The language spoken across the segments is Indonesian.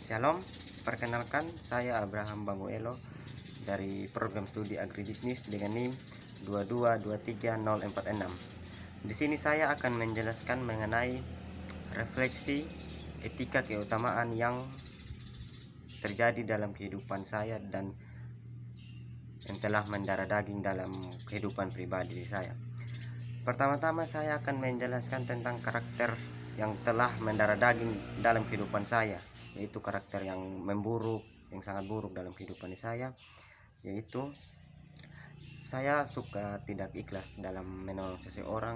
Shalom, perkenalkan saya Abraham Banguelo dari program studi agribisnis dengan NIM 2223046. Di sini saya akan menjelaskan mengenai refleksi etika keutamaan yang terjadi dalam kehidupan saya dan yang telah mendarah daging dalam kehidupan pribadi saya. Pertama-tama saya akan menjelaskan tentang karakter yang telah mendarah daging dalam kehidupan saya, yaitu karakter yang memburuk, yang sangat buruk dalam kehidupan saya, yaitu saya suka tidak ikhlas dalam menolong seseorang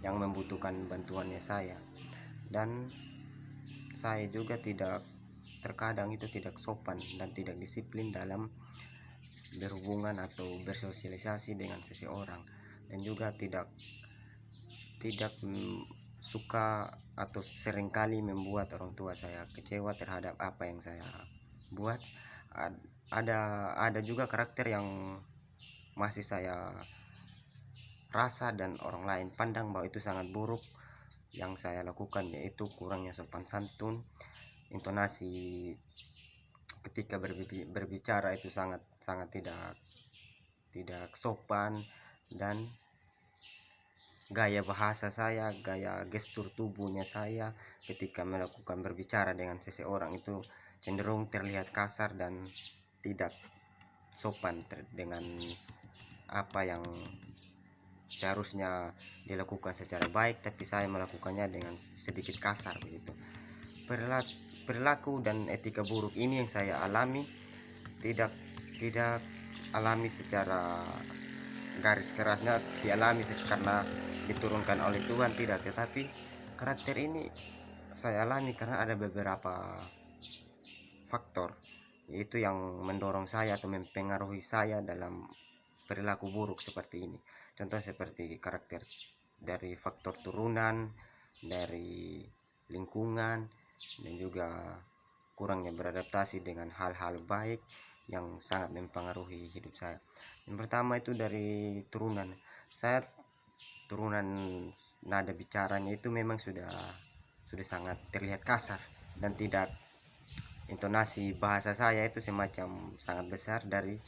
yang membutuhkan bantuannya saya, dan saya juga terkadang itu tidak sopan dan tidak disiplin dalam berhubungan atau bersosialisasi dengan seseorang, dan juga tidak suka atau seringkali membuat orang tua saya kecewa terhadap apa yang saya buat. Ada juga karakter yang masih saya rasa dan orang lain pandang bahwa itu sangat buruk yang saya lakukan, yaitu kurangnya sopan santun, intonasi ketika berbicara itu sangat tidak sopan, dan gaya bahasa saya, gaya gestur tubuhnya saya ketika melakukan berbicara dengan seseorang itu cenderung terlihat kasar dan tidak sopan dengan apa yang seharusnya dilakukan secara baik, tapi saya melakukannya dengan sedikit kasar begitu. Perilaku dan etika buruk ini yang saya alami tidak alami secara garis kerasnya dialami karena diturunkan oleh Tuhan, tidak, tetapi karakter ini saya alami karena ada beberapa faktor, yaitu yang mendorong saya atau mempengaruhi saya dalam perilaku buruk seperti ini. Contoh seperti karakter dari faktor turunan, dari lingkungan, dan juga kurangnya beradaptasi dengan hal-hal baik yang sangat mempengaruhi hidup saya. Yang pertama itu dari turunan. Saya turunan nada bicaranya itu memang sudah sangat terlihat kasar, dan tidak, intonasi bahasa saya itu semacam sangat besar dari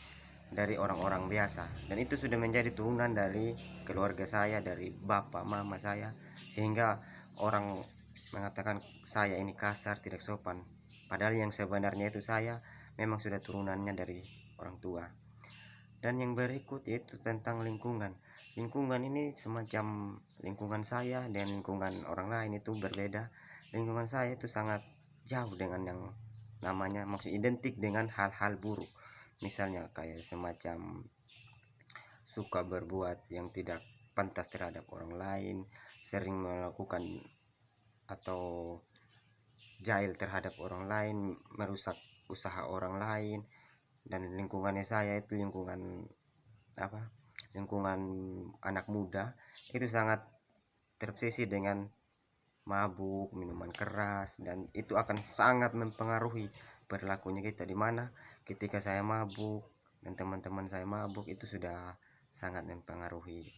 orang-orang biasa, dan itu sudah menjadi turunan dari keluarga saya, dari bapak mama saya, sehingga orang mengatakan saya ini kasar, tidak sopan, padahal yang sebenarnya itu saya memang sudah turunannya dari orang tua. Dan yang berikut yaitu tentang lingkungan. Lingkungan ini semacam lingkungan saya dan lingkungan orang lain itu berbeda. Lingkungan saya itu sangat jauh dengan yang namanya, maksud identik dengan hal-hal buruk. Misalnya kayak semacam suka berbuat yang tidak pantas terhadap orang lain, sering melakukan atau jahil terhadap orang lain, merusak usaha orang lain. Dan lingkungannya saya itu lingkungan anak muda, itu sangat terobsesi dengan mabuk, minuman keras, dan itu akan sangat mempengaruhi perilakunya kita, dimana ketika saya mabuk dan teman-teman saya mabuk itu sudah sangat mempengaruhi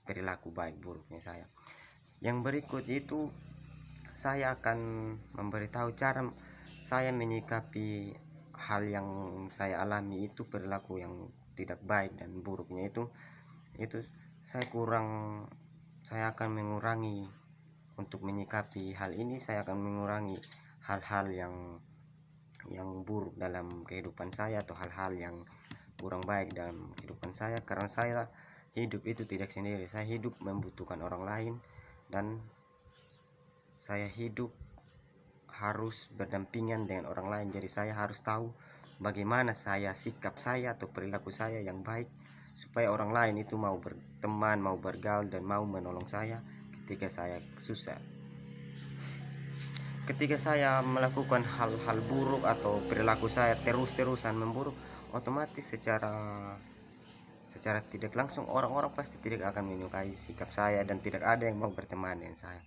perilaku baik buruknya saya. Yang berikut itu saya akan memberitahu cara saya menyikapi hal yang saya alami itu, perilaku yang tidak baik dan buruknya itu saya akan mengurangi. Untuk menyikapi hal ini saya akan mengurangi hal-hal yang buruk dalam kehidupan saya, atau hal-hal yang kurang baik dalam kehidupan saya, karena saya hidup itu tidak sendiri, saya hidup membutuhkan orang lain, dan saya hidup harus berdampingan dengan orang lain. Jadi saya harus tahu bagaimana sikap saya atau perilaku saya yang baik, supaya orang lain itu mau berteman, mau bergaul, dan mau menolong saya ketika saya susah. Ketika saya melakukan hal-hal buruk atau perilaku saya terus-terusan memburuk, otomatis secara tidak langsung orang-orang pasti tidak akan menyukai sikap saya, dan tidak ada yang mau berteman dengan saya.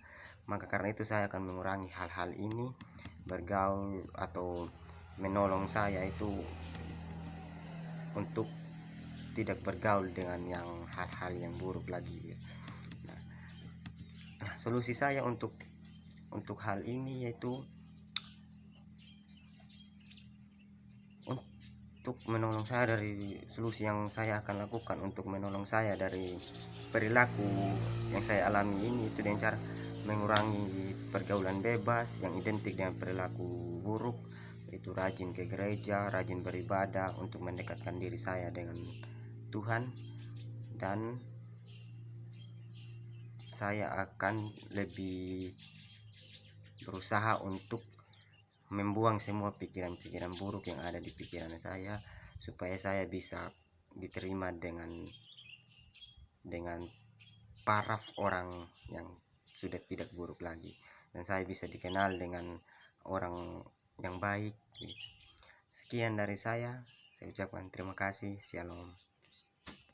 Maka karena itu saya akan mengurangi hal-hal ini, bergaul atau menolong saya itu untuk tidak bergaul dengan yang hal-hal yang buruk lagi. Nah, solusi saya untuk hal ini yaitu untuk menolong saya dari solusi yang saya akan lakukan untuk menolong saya dari perilaku yang saya alami ini, itu dengan cara mengurangi pergaulan bebas yang identik dengan perilaku buruk, itu rajin ke gereja, rajin beribadah untuk mendekatkan diri saya dengan Tuhan, dan saya akan lebih berusaha untuk membuang semua pikiran-pikiran buruk yang ada di pikiran saya, supaya saya bisa diterima dengan paraf orang yang sudah tidak buruk lagi, dan saya bisa dikenal dengan orang yang baik gitu. Sekian dari saya ucapkan terima kasih. Shalom.